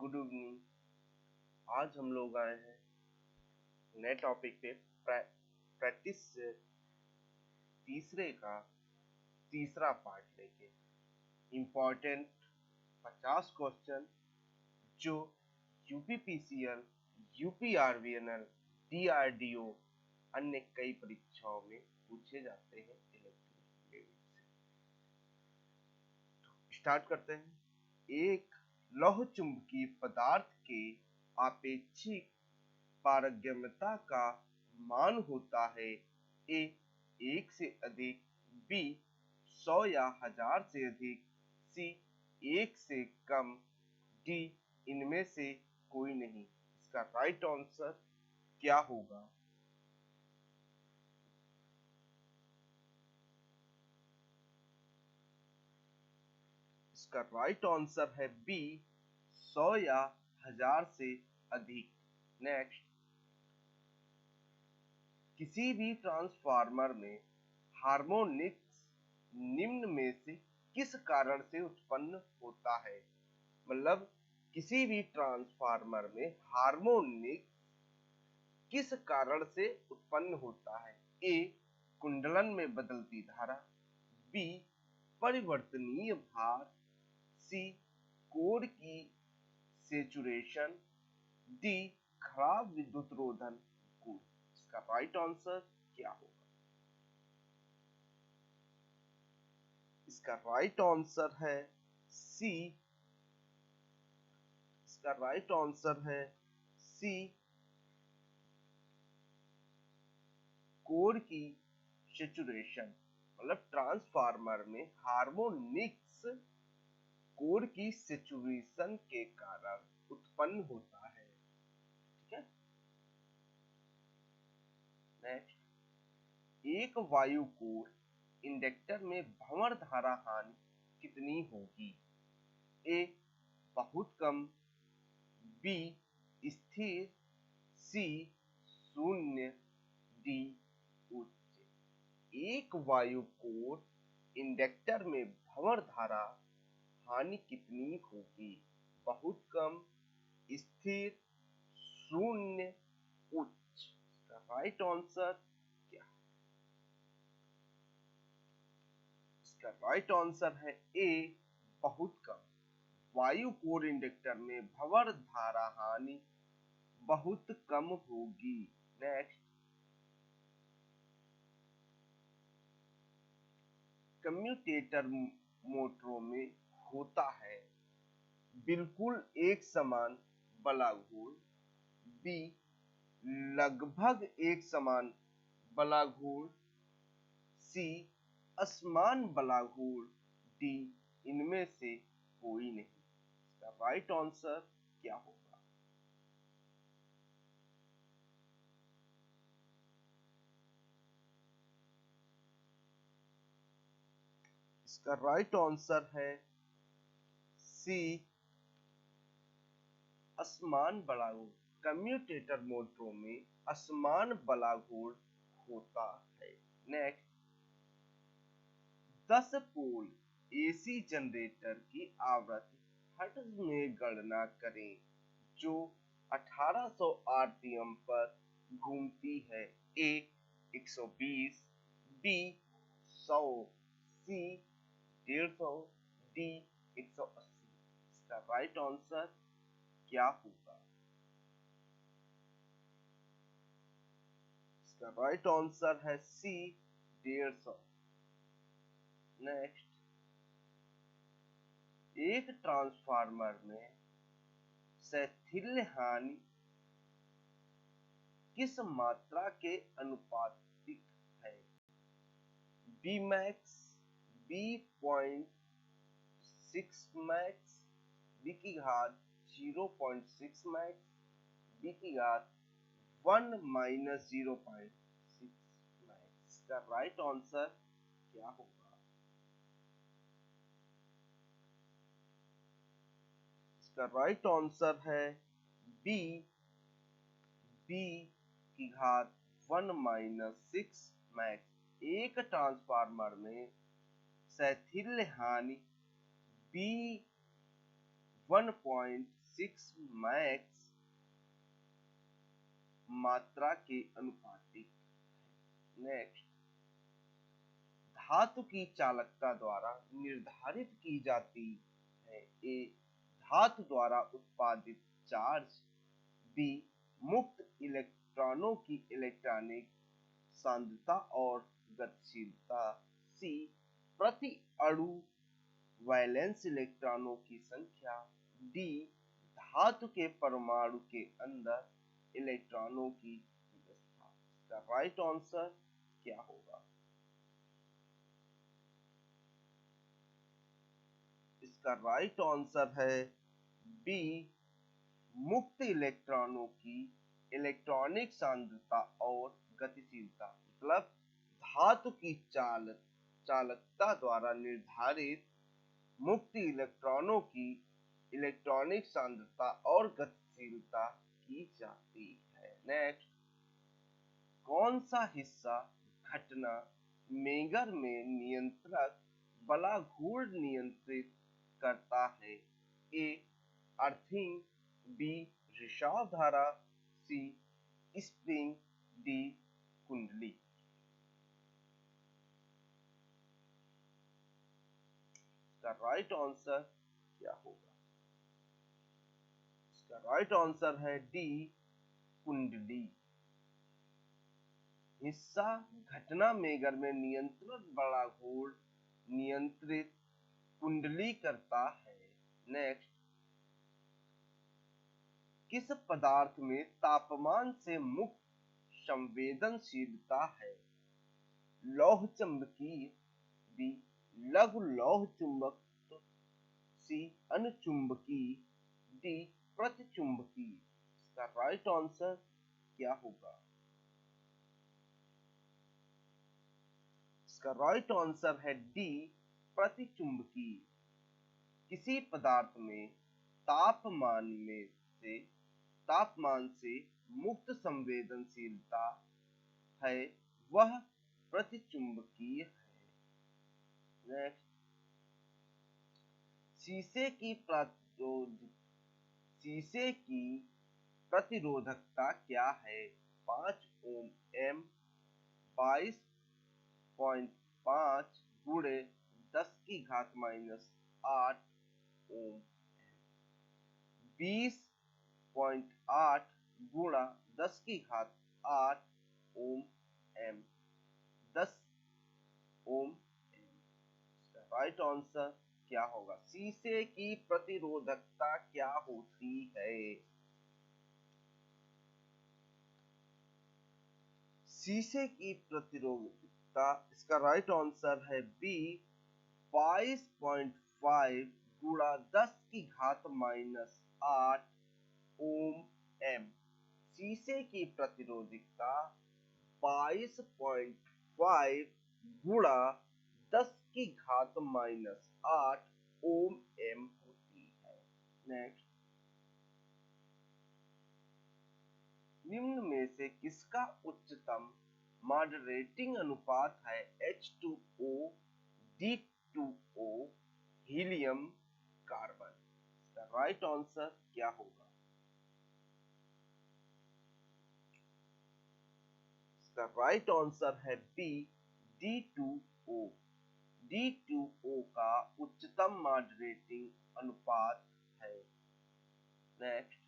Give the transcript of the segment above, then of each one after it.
Good evening. आज हम लोग आए हैं नए टॉपिक पे प्रैक्टिस से तीसरे का तीसरा पार्ट लेके इम्पोर्टेंट 50 क्वेश्चन जो यूपीपीसीएल, यूपीआरवीएनएल, डीआरडीओ अन्य कई परीक्षाओं में पूछे जाते हैं इलेक्ट्रिक लेवल से। तो स्टार्ट करते हैं। एक लौह चुंबकीय पदार्थ के आपेक्षिक पारगम्यता का मान होता है ए 1 से अधिक, बी 100 या 1000 से अधिक, सी 1 से कम, डी इनमें से कोई नहीं। इसका राइट आंसर क्या होगा? इसका राइट आंसर है बी 100 या 1000 से अधिक। नेक्स्ट, किसी भी ट्रांसफार्मर में हार्मोनिक्स निम्न में से किस कारण से उत्पन्न होता है? मतलब किसी भी ट्रांसफार्मर में हार्मोनिक्स किस कारण से उत्पन्न होता है? ए कुंडलन में बदलती धारा, बी परिवर्तनीय भार, सी कोर की सेचुरेशन, डी खराब विद्युत रोधन गुण। इसका राइट आंसर क्या होगा? इसका राइट आंसर है सी। इसका राइट आंसर है सी कोर की सेचुरेशन। मतलब ट्रांसफार्मर में हार्मोनिक्स कोर की सेचुरेशन के कारण उत्पन्न होता है। ठीक है। नेक्स्ट, एक वायु कोर इंडक्टर में भंवर धारा हानि कितनी होगी? ए बहुत कम, बी स्थिर, सी शून्य, डी उच्च। एक वायु कोर इंडक्टर में भंवर धारा हानि कितनी होगी? बहुत कम, स्थिर, शून्य, उच्च। राइट आंसर क्या? इसका राइट आंसर है ए बहुत कम। वायु कोर इंडक्टर में भंवर धारा हानि बहुत कम होगी। नेक्स्ट, कम्यूटेटर मोटरों में होता है बिल्कुल एक समान बलाघूर्ण, बी लगभग एक समान बलाघूर्ण, सी असमान बलाघूर्ण, डी इनमें से कोई नहीं। इसका राइट आंसर क्या होगा? इसका राइट आंसर है सी असमान बलाघूर्ण। कम्यूटेटर मोटरों में असमान बलाघूर्ण होता है। नेक्स्ट, 10 पोल एसी जनरेटर की आवृत्ति हर्ट्ज में गणना करें जो 1800 आरपीएम पर घूमती है। ए 120, बी 100, सी 150, डी 180। इसका राइट आंसर क्या होगा? इसका राइट आंसर है सी 150। नेक्स्ट, एक ट्रांसफार्मर में स्थैतिक हानि किस मात्रा के अनुपातिक है? B max, B 0.6 max, B की घात 0.6 मैक्स, बी की घात 1 माइनस 0.6 मैक्स। का राइट आंसर क्या होगा? इसका राइट आंसर है बी की घात 1 माइनस 6 मैक्स। एक ट्रांसफार्मर में स्थैतिक हानि बी 1.6 6 मैक्स मात्रा के अनुपातिक। नेक्स्ट, धातु की चालकता द्वारा निर्धारित की जाती है। ए, धातु द्वारा उत्पादित चार्ज। बी, मुक्त इलेक्ट्रॉनों की इलेक्ट्रॉनिक सांद्रता और गतिशीलता। सी, प्रति अणु वैलेंस इलेक्ट्रॉनों की संख्या। डी, धातु के परमाणु के अंदर इलेक्ट्रॉनों की व्यवस्था। इसका राइट आंसर क्या होगा? इसका राइट आंसर है बी, मुक्त इलेक्ट्रॉनों की इलेक्ट्रॉनिक सांद्रता और गतिशीलता। मतलब धातु की चालकता द्वारा निर्धारित मुक्त इलेक्ट्रॉनों की इलेक्ट्रॉनिक सांद्रता और गतिशीलता की जाती है। नेक्स्ट, कौन सा हिस्सा घटना मेगर में नियंत्रक बलाघूर्ण नियंत्रित करता है? ए, अर्थिंग। बी, रिसाव धारा। सी, स्प्रिंग। डी, कुंडली। इसका राइट आंसर क्या होगा? इसका राइट आंसर है डी, कुंडली। हिस्सा घटना मेगर में नियंत्रण बलाघूर्ण नियंत्रित कुंडली करता है। नेक्स्ट, किस पदार्थ में तापमान से मुक्त संवेदनशीलता है? लौह चुंबकीय। बी, लघु लौह चुंबकत्व। सी, अनुचुंबकीय। डी, प्रतिचुंबकीय। इसका राइट आंसर क्या होगा? इसका राइट आंसर है डी, प्रतिचुंबकीय। किसी पदार्थ में तापमान से मुक्त संवेदनशीलता है, वह प्रतिचुंबकीय है। नेक्स्ट, शीशे की प्रतिरोधकता क्या है? 5 ओम एम 22.5 गुणे 10⁻⁸ ओम, 20.8 गुणा 10⁸ ओम एम, 10 ओम एम। राइट आंसर क्या होगा? शीशे की प्रतिरोधकता क्या होती है? शीशे की प्रतिरोधकता, इसका राइट आंसर है बी, 22.5 गुणा 10⁻⁸ ओम एम। शीशे की प्रतिरोधकता 22.5 गुणा 10⁻⁸ ओम एम होती है। नेक्स्ट, निम्न में से किसका उच्चतम मॉडरेटिंग अनुपात है? H2O, D2O, helium, carbon. इसका राइट आंसर क्या होगा? इसका राइट आंसर है बी, D2O। D2O का उच्चतम मॉडरेटिंग अनुपात है। नेक्स्ट,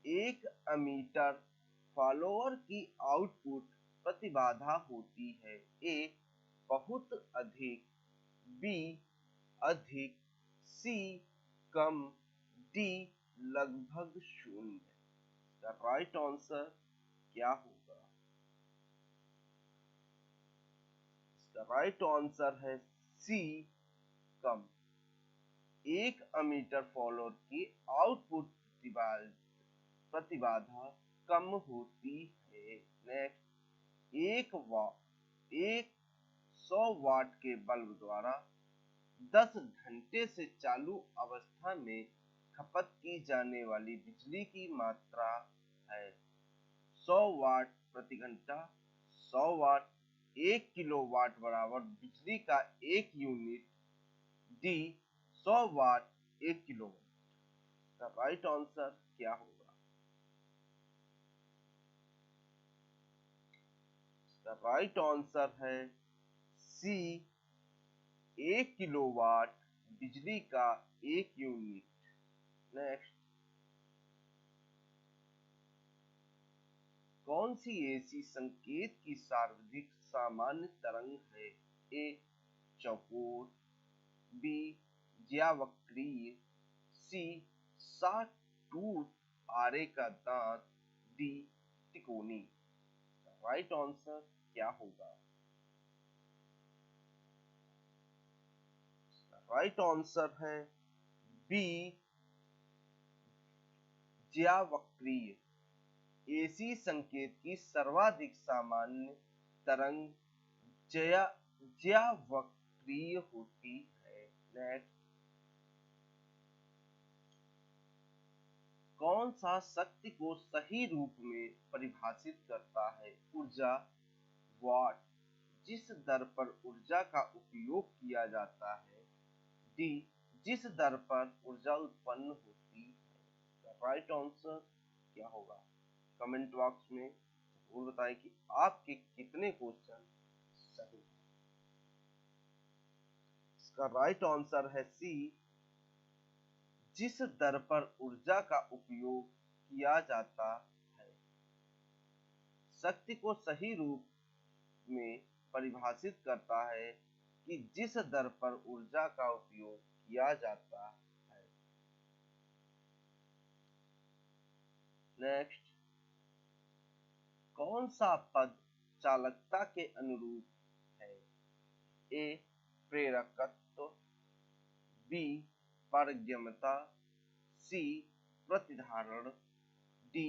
एक एमीटर फॉलोअर की आउटपुट प्रतिबाधा होती है। ए, बहुत अधिक। बी, अधिक। सी, कम। डी, लगभग शून्य। इसका राइट आंसर क्या होगा? इसका राइट आंसर है सी, कम। एक एमीटर फॉलोअर की आउटपुट प्रतिबाधा कम होती है। नेक्स्ट, 100 वाट के बल्ब द्वारा 10 घंटे से चालू अवस्था में खपत की जाने वाली बिजली की मात्रा है 100 वाट प्रति घंटा। 100 वाट 1 किलोवाट बराबर बिजली का एक यूनिट। डी, 100 वाट 1 किलोवाट। राइट आंसर क्या होगा? राइट आंसर है सी, 1 किलोवाट बिजली का 1 यूनिट। नेक्स्ट, कौन सी ऐसी संकेत की सार्वधिक सामान्य तरंग है? ए चौकोर, बी ज्यावक्रीय, सी टूथ आरे का दांत, डी तिकोनी। राइट आंसर क्या होगा? राइट आंसर है बी ज्यावक्रीय। ऐसी संकेत की सर्वाधिक सामान्य तरंग ज्यावक्रीय होती है। नेक्स्ट, कौन सा शक्ति को सही रूप में परिभाषित करता है? ऊर्जा, वाट, जिस दर पर ऊर्जा का उपयोग किया जाता है, डी जिस दर पर ऊर्जा उत्पन्न होती है। राइट आंसर क्या होगा? कमेंट बॉक्स में जरूर बताएं कि आपके कितने क्वेश्चन सही हैं। इसका राइट आंसर है सी, जिस दर पर ऊर्जा का उपयोग किया जाता है। शक्ति को सही रूप में परिभाषित करता है कि जिस दर पर ऊर्जा का उपयोग किया जाता है। नेक्स्ट, कौन सा पद चालकता के अनुरूप है? ए प्रेरकत्व, बी पारगम्यता, सी प्रतिधारण, डी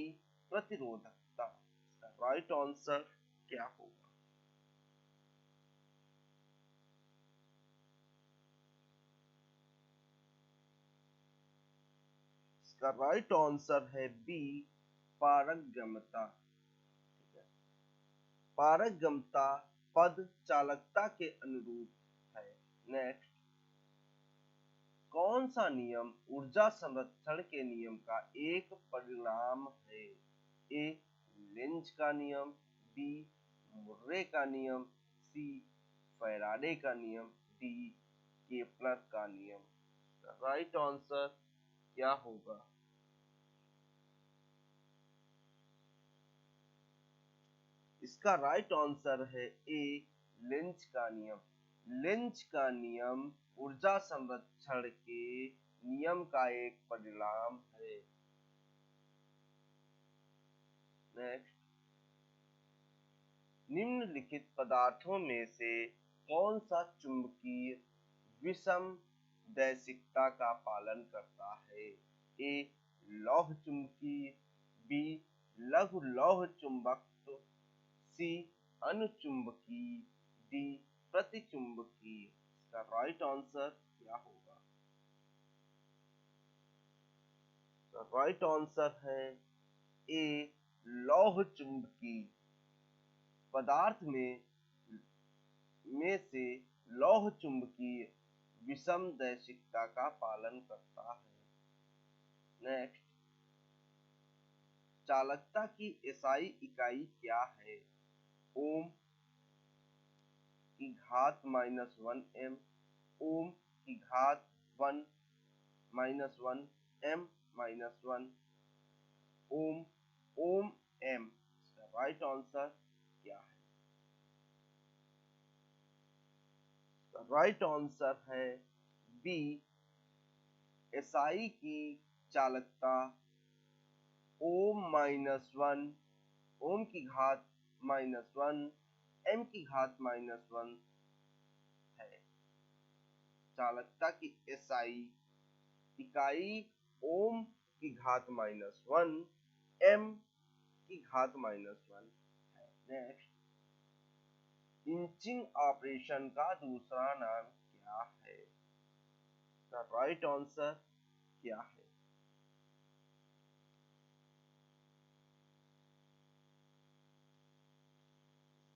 प्रतिरोधकता। राइट आंसर क्या होगा? इसका राइट आंसर है बी पारगम्यता। पारगम्यता पद चालकता के अनुरूप है। नेक्स्ट, कौन सा नियम ऊर्जा संरक्षण के नियम का एक परिणाम है? ए लेंज का नियम, बी मुर्रे का नियम, सी फैराडे का नियम, डी केपलर का नियम। राइट आंसर क्या होगा? इसका राइट आंसर है ए लेंज का नियम। लेंज का नियम ऊर्जा संरक्षण के नियम का एक परिणाम है। नेक्स्ट, निम्नलिखित पदार्थों में से कौन सा चुंबकीय विषम दैशिकता का पालन करता है? ए लौह चुंबकीय, बी लघु लौह चुंबकत्व, सी अनुचुंबकीय, डी प्रतिचुंबकीय। इसका राइट आंसर क्या होगा? राइट आंसर है ए लौह चुंबकीय। पदार्थ में से लौह चुंबकीय विषम दैशिकता का पालन करता है। नेक्स्ट, चालकता की एसआई इकाई क्या है? ओम की घात -1 m, ओम की घात 1 -1 m -1 ओम, ओम m। राइट आंसर क्या है? राइट आंसर है बी एसआई की चालकता ओम -1, ओम की घात -1 m की घात -1 है। चालकता की एसआई इकाई ओम की घात -1 m की घात -1 है। नेक्स्ट, इंचिंग ऑपरेशन का दूसरा नाम क्या है? राइट आंसर क्या है?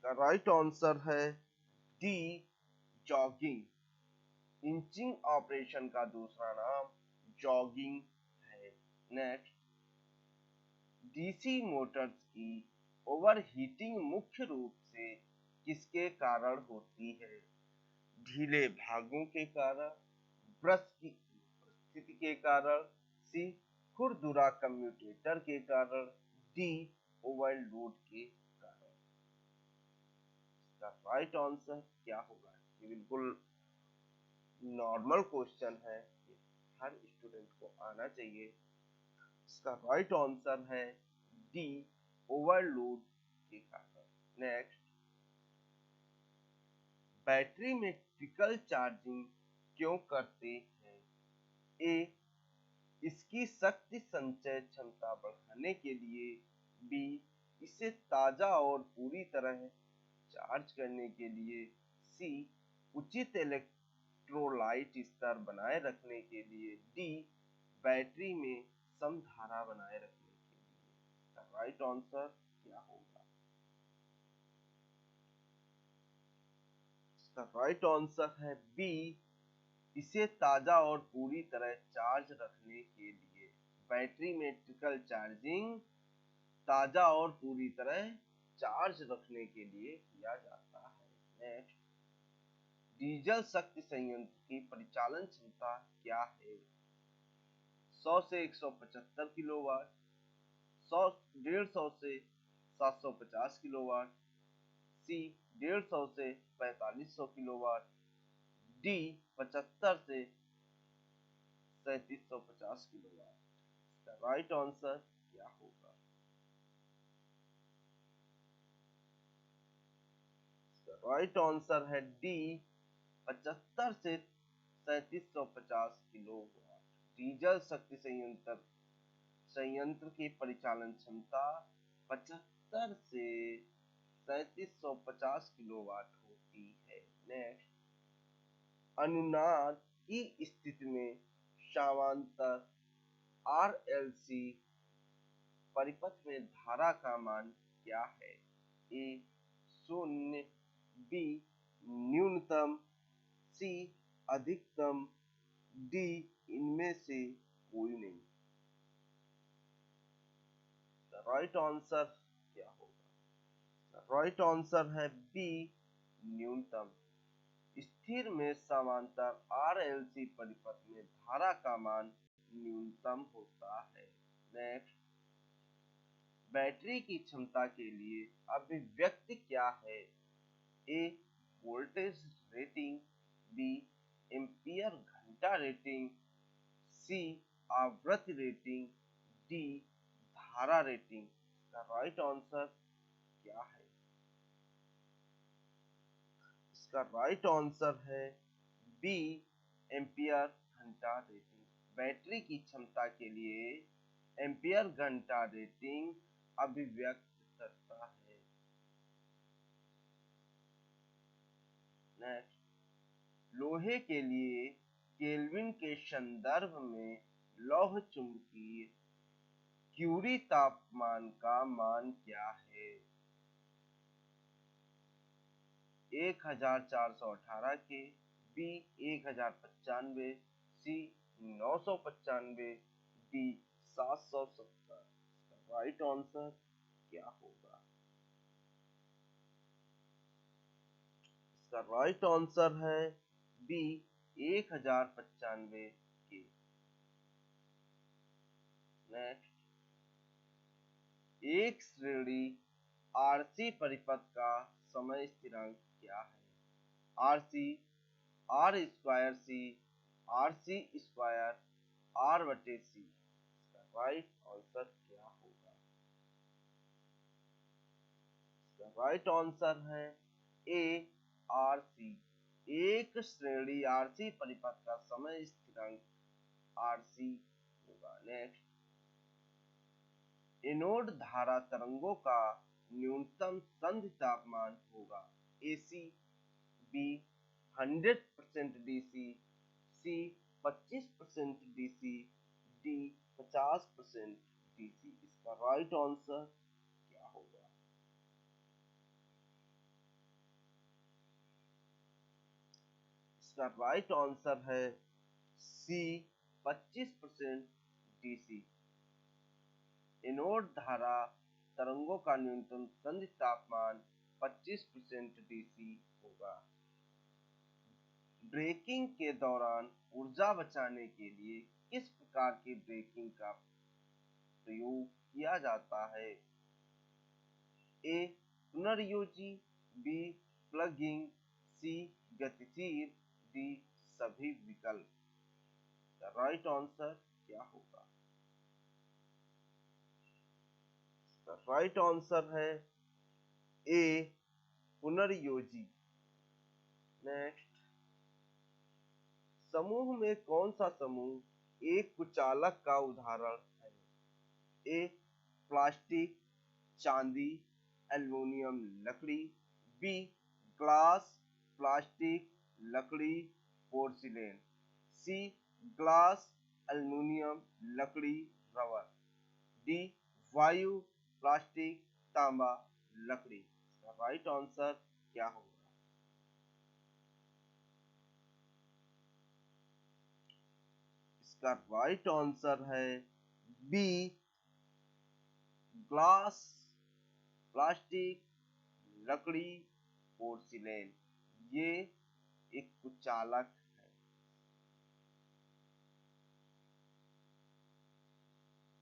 राइट आंसर है डी जॉगिंग। इंचिंग ऑपरेशन का दूसरा नाम जॉगिंग है। नेक्स्ट, डीसी मोटर्स की ओवरहीटिंग मुख्य रूप से किसके कारण होती है? ढीले भागों के कारण, ब्रश की उपस्थिति के कारण, सी खुरदुरा कम्यूटेटर के कारण, डी ओवरलोड के कारण। इसका राइट आंसर क्या होगा? ये बिल्कुल नॉर्मल क्वेश्चन है, हर स्टूडेंट को आना चाहिए। इसका राइट आंसर है डी ओवरलोड के कारण। नेक्स्ट, बैटरी में ट्रिकल चार्जिंग क्यों करते हैं? ए इसकी शक्ति संचय क्षमता बढ़ाने के लिए, बी इसे ताजा और पूरी तरह चार्ज करने के लिए, सी उचित इलेक्ट्रोलाइट स्तर बनाए रखने के लिए, डी बैटरी में समधारा बनाए रखने के लिए। राइट आंसर क्या होगा? इसका राइट आंसर है बी इसे ताजा और पूरी तरह चार्ज रखने के लिए। बैटरी में ट्रिकल चार्जिंग ताजा और पूरी तरह चार्ज रखने के लिए किया जाता है। नेक्स्ट, डीजल शक्ति संयंत्र की परिचालन क्षमता क्या है? 100 से 175 किलोवाट, 150 से 750 किलोवाट, सी 150 से 4500 किलोवाट, डी 75 से 3750 किलोवाट। इसका राइट आंसर क्या होगा? इसका राइट आंसर है डी 75 से 3750 किलोवाट। डीजल शक्ति संयंत्र की परिचालन क्षमता 75 से 3750 किलोवाट होती है। नेक्स्ट, अनुनाद की स्थिति में समांतर आरएलसी परिपथ में धारा का मान क्या है? ए 0, बी न्यूनतम, सी अधिकतम, डी इनमें से कोई नहीं। राइट आंसर क्या होगा? राइट आंसर है बी न्यूनतम। स्थिर में समांतर आरएलसी परिपथ में धारा का मान न्यूनतम होता है। नेक्स्ट, बैटरी की क्षमता के लिए अभिव्यक्ति क्या है? ए वोल्टेज रेटिंग, बी एम्पियर घंटा रेटिंग, सी आवृत्ति रेटिंग, डी धारा रेटिंग। इसका राइट आंसर क्या है? इसका राइट आंसर है बी एम्पियर घंटा रेटिंग। बैटरी की क्षमता के लिए एम्पियर घंटा रेटिंग अभिव्यक्त करता है। नेक्स्ट, लोहे के लिए केल्विन के संदर्भ में लौह चुंबकीय क्यूरी तापमान का मान क्या है? 1418 के, बी 1095, सी 995, डी 770। राइट आंसर क्या होगा? इसका राइट आंसर है बी 1095 के। नेक्स्ट, एक श्रेणी आरसी परिपथ का समय स्थिरांक क्या है? RC R square C, RC square R बटे सी। इसका राइट आंसर क्या होगा? इसका राइट आंसर है ए आर सी। एक श्रेणी आरसी परिपथ का समय स्थिरांक आरसी होगा। नेक्स्ट, एनोड धारा तरंगों का न्यूनतम संधि तापमान होगा? एसी, बी 100% डीसी, सी 25% डीसी, डी 50% डीसी। इसका राइट आंसर क्या होगा? इसका राइट आंसर है सी 25% डीसी। एनोड धारा तरंगों का न्यूनतम संधि तापमान 25% डीसी होगा। ब्रेकिंग के दौरान ऊर्जा बचाने के लिए किस प्रकार की ब्रेकिंग का प्रयोग किया जाता है? ए पुनर्योजी, बी प्लगिंग, सी गतिशील, डी सभी विकल्प। राइट आंसर क्या होगा? राइट आंसर है ए पुनर्योजी। नेक्स्ट, समूह में कौन सा समूह एक कुचालक का उदाहरण है? ए प्लास्टिक, चांदी, एल्युमिनियम, लकड़ी, बी ग्लास, प्लास्टिक, लकड़ी, पोर्सिलेन, सी ग्लास, एल्युमिनियम, लकड़ी, रबर, डी वायु, प्लास्टिक, तांबा, लकड़ी। राइट आंसर क्या होगा? इसका राइट आंसर है बी ग्लास, प्लास्टिक, लकड़ी, पोर्सिलेन। ये एक कुचालक है।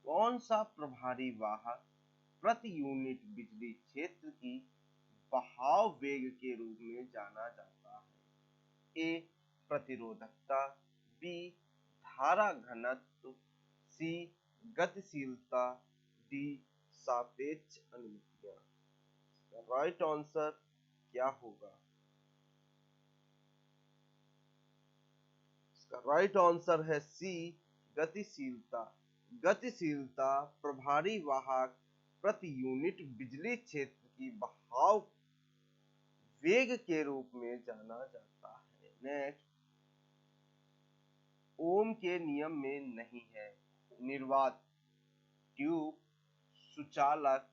कौन सा प्रभारी वाहक प्रति यूनिट बिजली क्षेत्र की बहाव वेग के रूप में जाना जाता है? ए प्रतिरोधकता, बी धारा घनत्व, सी गतिशीलता, डी सापेक्ष अनुमतियां। राइट आंसर क्या होगा? इसका राइट आंसर है सी गतिशीलता। गतिशीलता प्रभारी वाहक प्रति यूनिट बिजली क्षेत्र की बहाव वेग के रूप में जाना जाता है। नेक्स्ट, ओम के नियम में नहीं है। निर्वात, ट्यूब, सुचालक,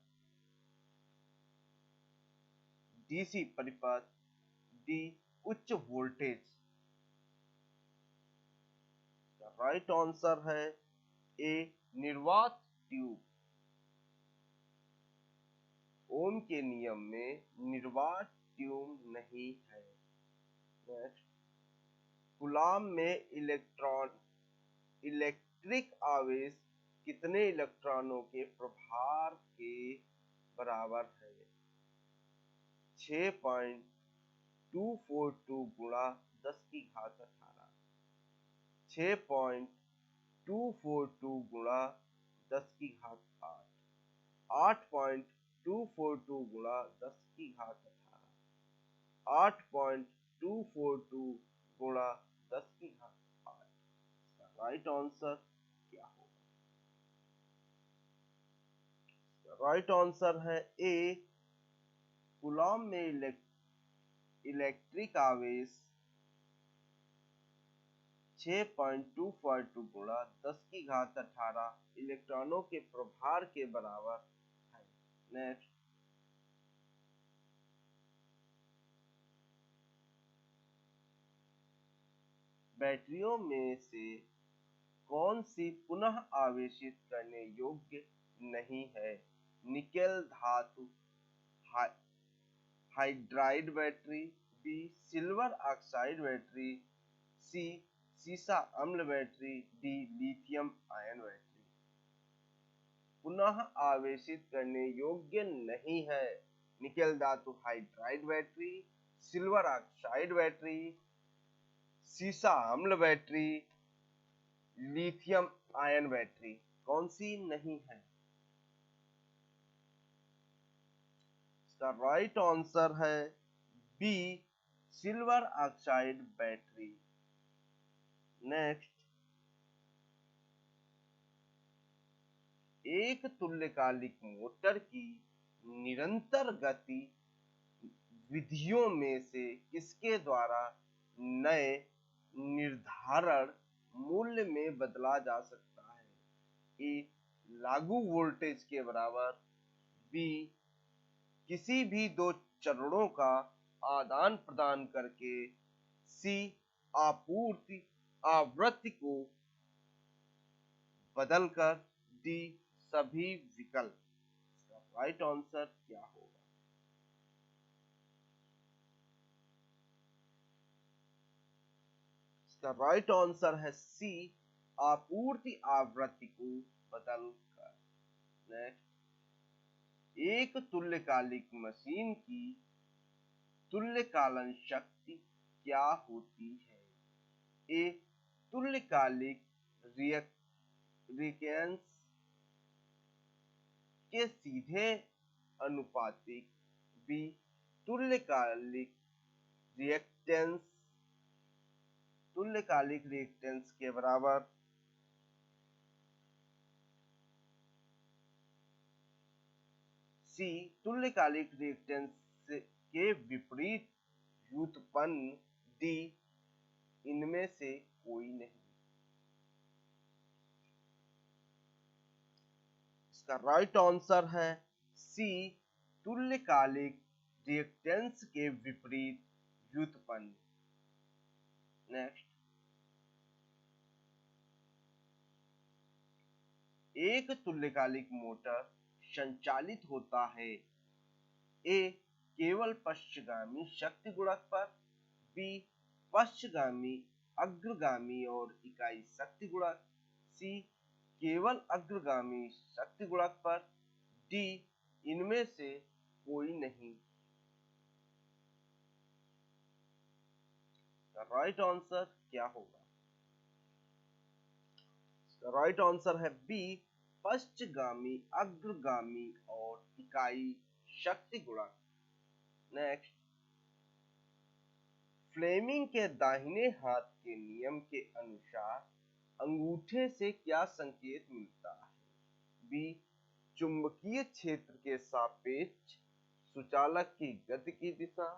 डीसी परिपथ, डी उच्च वोल्टेज। राइट आंसर है ए निर्वात ट्यूब। ओम के नियम में निर्वात ट्यूब नहीं है। नेक्स्ट, कूलाम में इलेक्ट्रिक आवेश कितने इलेक्ट्रॉनों के प्रभार के बराबर है? 6.242 गुणा 10 की घात 18, 6.242 गुणा 10 की घात 8, 8.242 गुणा 10 की घात 18, 8.242 गुणा 10 की घात 8। राइट आंसर क्या होगा? राइट आंसर है ए कूलाम में इलेक्ट्रिक आवेश 6.242 गुणा 10 की घात 18 इलेक्ट्रॉनों के प्रभार के बराबर है। नेक्स्ट, बैटरियों में से कौन सी पुनः आवेशित करने योग्य नहीं है? निकेल धातु hydride battery, B silver oxide battery, C सीसा अम्ल battery, D lithium ion battery. पुनः आवेशित करने योग्य नहीं है। निकेल धातु hydride battery, silver oxide battery, सीसा अम्ल बैटरी, लिथियम आयन बैटरी। कौन सी नहीं है? इसका राइट आंसर है B silver oxide battery. Next, एक तुल्यकालिक मोटर की निरंतर गति विधियों में से किसके द्वारा नए निर्धारण मूल्य में बदला जा सकता है? ए लागू वोल्टेज के बराबर, बी किसी भी दो चरणों का आदान प्रदान करके, सी आपूर्ति आवृत्ति को बदलकर, डी सभी विकल्प। इसका राइट आंसर क्या होगा? इसका राइट आंसर है सी, आपूर्ति आवृत्ति को बदलकर। नेक्स्ट, एक तुल्यकालिक मशीन की तुल्यकालन शक्ति क्या होती है? ए, तुल्यकालिक रिएक्टेंस के सीधे अनुपातिक। बी, तुल्यकालिक रिएक्टेंस के बराबर। सी, तुल्यकालिक रिएक्टेंस के विपरीत व्युत्पन्न। डी, इनमें से कोई नहीं। इसका राइट आंसर है सी, तुल्यकालिक रिएक्टेंस के विपरीत व्युत्पन्न। नेक्स्ट, एक तुल्यकालिक मोटर संचालित होता है। ए, केवल पश्चगामी शक्ति गुणक पर। बी, पश्चगामी, अग्रगामी और इकाई शक्ति गुणक। सी, केवल अग्रगामी शक्ति गुणक पर। डी, इनमें से कोई नहीं। राइट आंसर क्या होगा? राइट आंसर है बी, पश्चगामी, अग्रगामी और इकाई शक्ति गुणक। नेक्स्ट, फ्लेमिंग के दाहिने हाथ के नियम के अनुसार अंगूठे से क्या संकेत मिलता है? बी, चुंबकीय क्षेत्र के सापेक्ष सुचालक की गति की दिशा।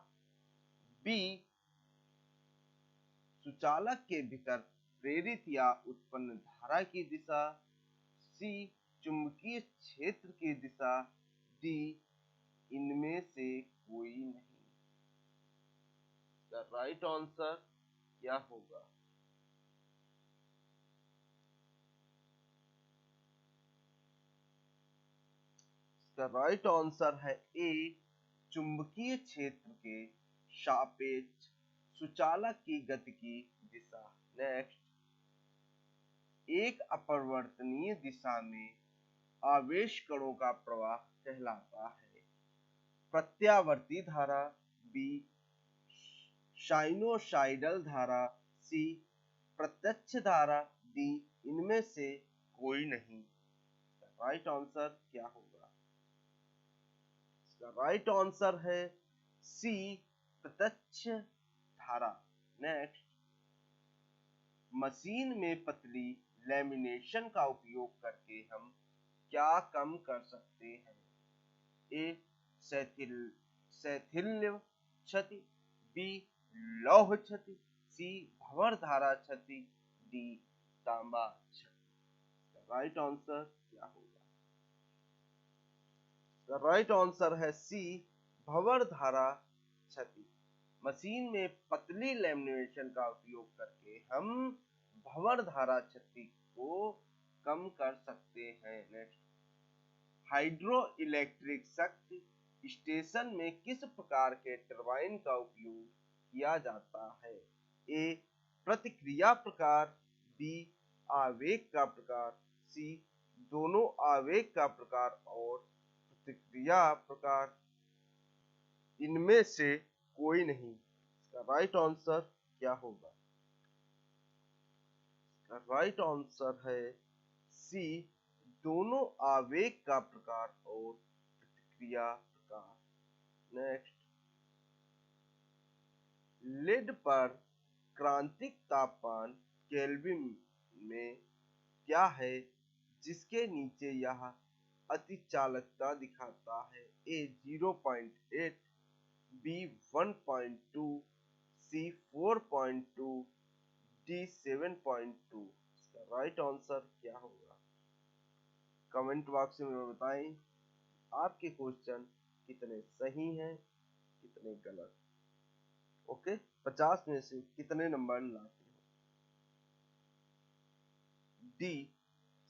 बी, सुचालक के भीतर प्रेरित या उत्पन्न धारा की दिशा। सी, चुंबकीय क्षेत्र की दिशा। डी, इनमें से कोई नहीं। द राइट आंसर क्या होगा? द राइट आंसर है ए, चुंबकीय क्षेत्र के सापेक्ष सुचालक की गति की दिशा। नेक्स्ट, एक अपरिवर्तनीय दिशा में आवेश कणों का प्रवाह कहलाता है। प्रत्यावर्ती धारा। बी, साइनोसाइडल धारा। सी, प्रत्यक्ष धारा। डी, इनमें से कोई नहीं। राइट आंसर क्या होगा? इसका राइट आंसर है सी, प्रत्यक्ष धारा। नेक्स्ट, मशीन में पतली लैमिनेशन का उपयोग करके हम क्या कम कर सकते हैं? ए, शैथिल्य क्षति। बी, लौह क्षति। सी, भंवर धारा क्षति। डी, तांबा क्षति। राइट आंसर क्या होगा? राइट आंसर है सी, भंवर धारा क्षति। मशीन में पतली लैमिनेशन का उपयोग करके हम भंवर धारा क्षति को कम कर सकते हैं। नेक्स्ट, हाइड्रो इलेक्ट्रिक शक्ति स्टेशन में किस प्रकार के टरबाइन का उपयोग किया जाता है? ए, प्रतिक्रिया प्रकार। बी, आवेग का प्रकार। सी, दोनों आवेग का प्रकार और प्रतिक्रिया प्रकार। इनमें से कोई नहीं। इसका राइट आंसर क्या होगा? राइट आंसर है सी, दोनों आवेग का प्रकार और प्रतिक्रिया प्रकार। नेक्स्ट, लेड पर क्रांतिक तापमान केल्विन में क्या है जिसके नीचे यह अतिचालकता दिखाता है? ए, 0.8। बी, 1.2। सी, 4.2। डी, 7.2। इसका राइट आंसर क्या होगा? कमेंट बॉक्स में बताएं आपके क्वेश्चन कितने सही हैं, कितने गलत। ओके, 50 में से कितने नंबर लाते हो? डी,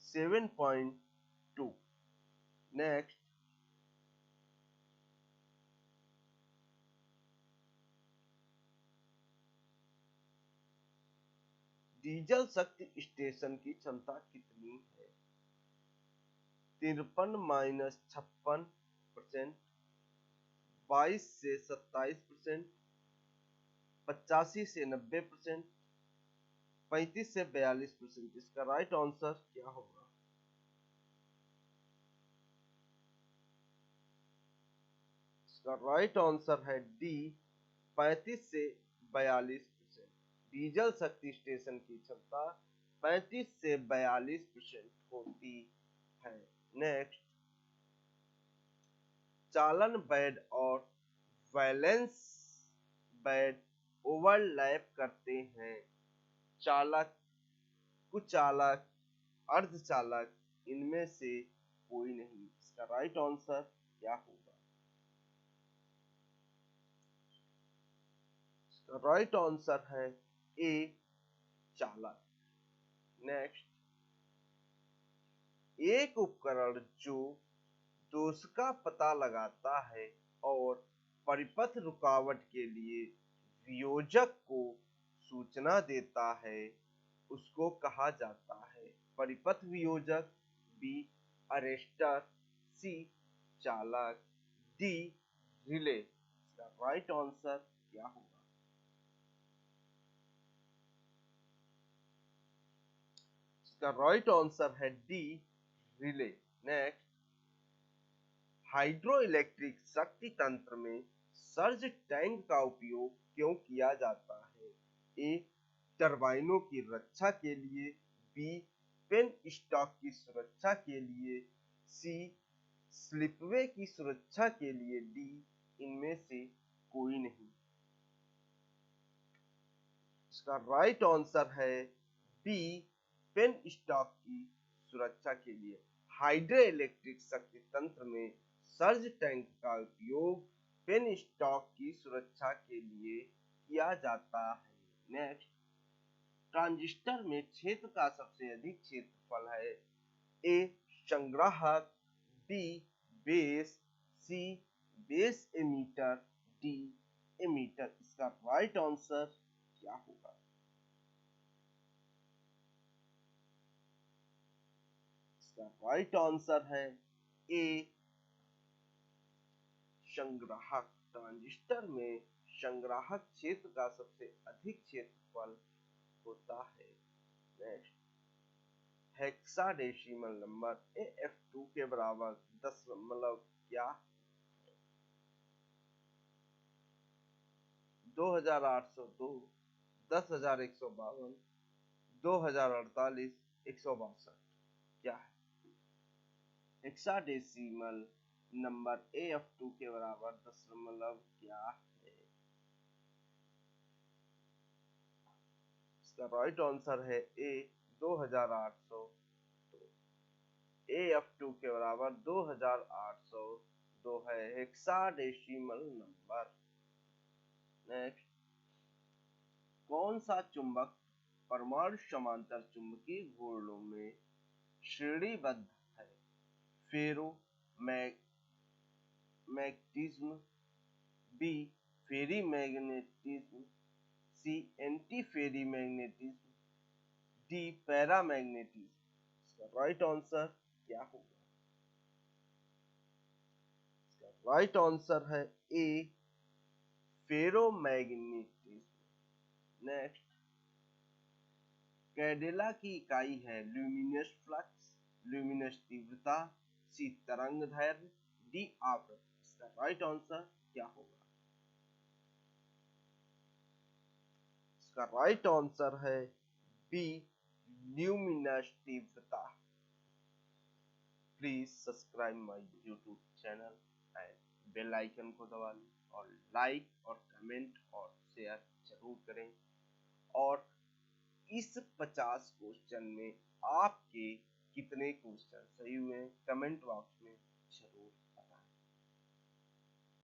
7.2। नेक्स्ट, डीजल शक्ति स्टेशन की क्षमता कितनी है? 53-56%, 22 से 27%, 85 से 90%, 35 से 42%। इसका राइट आंसर क्या होगा? इसका राइट आंसर है डी, 35 से 42%। डीजल शक्ति स्टेशन की क्षमता 35 से 42% होती है। नेक्स्ट, चालन बैंड और वैलेंस बैंड ओवरलैप करते हैं। चालक, कुचालक, अर्धचालक, इनमें से कोई नहीं। इसका राइट आंसर क्या होगा? इसका राइट आंसर है ए, चालक। नेक्स्ट, एक उपकरण जो दोष का पता लगाता है और परिपथ रुकावट के लिए वियोजक को सूचना देता है, उसको कहा जाता है परिपथ वियोजक, बी अरेस्टर, सी चालक, डी रिले। इसका राइट आंसर क्या होगा? इसका राइट आंसर है D, relay. Next, hydro electric शक्ति तंत्र में सर्ज टैंक का उपयोग क्यों किया जाता है? ए, टरबाइनों की रक्षा के लिए, बी, पेन स्टॉक की सुरक्षा के लिए, सी, स्लिपवे की सुरक्षा के लिए, डी इनमें से कोई नहीं। इसका राइट आंसर है बी, पेन स्टॉक की सुरक्षा के लिए। हाइड्रो इलेक्ट्रिक शक्ति तंत्र में सर्ज टैंक का उपयोग पेन स्टॉक की सुरक्षा के लिए किया जाता है। नेक्स्ट, ट्रांजिस्टर में क्षेत्र का सबसे अधिक क्षेत्रफल है। ए, संग्राहक, बी, बेस, सी, बेस एमीटर, डी एमीटर। इसका राइट आंसर क्या होगा? इसका राइट आंसर है ए, संग्राहक। ट्रांजिस्टर में संग्राहक क्षेत्र का सबसे अधिक क्षेत्रफल होता है। नेक्स्ट, हेक्साडेसिमल नंबर AF2 के बराबर 10 मतलब क्या? 2802, 10,152, 2048, 162। क्या है? हेक्साडेसिमल नंबर AF2 के बराबर 10 मतलब क्या है? इसका राइट आंसर है ए, 2802। AF2 के बराबर 2802 है हेक्साडेसिमल नंबर। नेक्स्ट, कौन सा चुंबक परमाणु समांतर चुंबकीय घूर्णनों में श्रेणीबद्ध है? फेरो मैग्नेटिज्म, बी फेरी मैग्नेटिज्म, सी एंटी फेरी मैग्नेटिज्म, डी पैरामैग्नेटिज्म। इसका राइट आंसर क्या होगा? इसका राइट आंसर है ए, फेरोमैग्नेटिज्म। नेक्स्ट, कैडेला की इकाई है ल्यूमिनस फ्लक्स, ल्यूमिनस तीव्रता, सी तरंग दैर्ध्य, डी आवृत्ति। इसका राइट आंसर क्या होगा? इसका राइट आंसर है बी, ल्यूमिनस तीव्रता। Please subscribe my YouTube channel and bell icon को दबा लें और लाइक और कमेंट और शेयर जरूर करें। और इस 50 क्वेश्चन में आपके कितने क्वेश्चन सही हुए कमेंट बॉक्स में